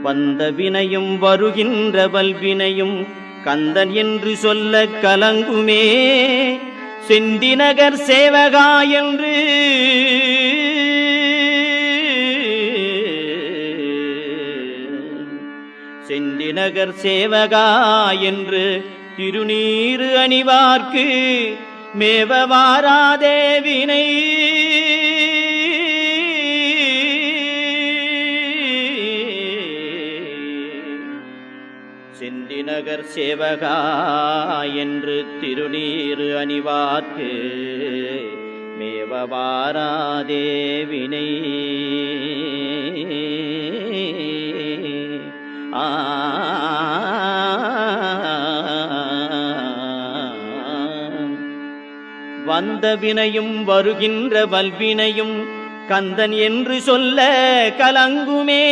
வந்த வினையும் வருகின்ற வல்வினையும் கந்தன் என்று சொல்ல கலங்குமே. செந்திநகர் சேவகா என்று செந்திநகர் சேவகா என்று திருநீறு அணிவார்க்கு மேவ வாராதே வினை. செந்திநகர் சேவகா என்று திருநீறு அணிவார்க்கு மேவ வாராதே வினை. வந்த வினையும் வருகின்ற வல்வினையும் கந்தன் என்று சொல்ல கலங்குமே.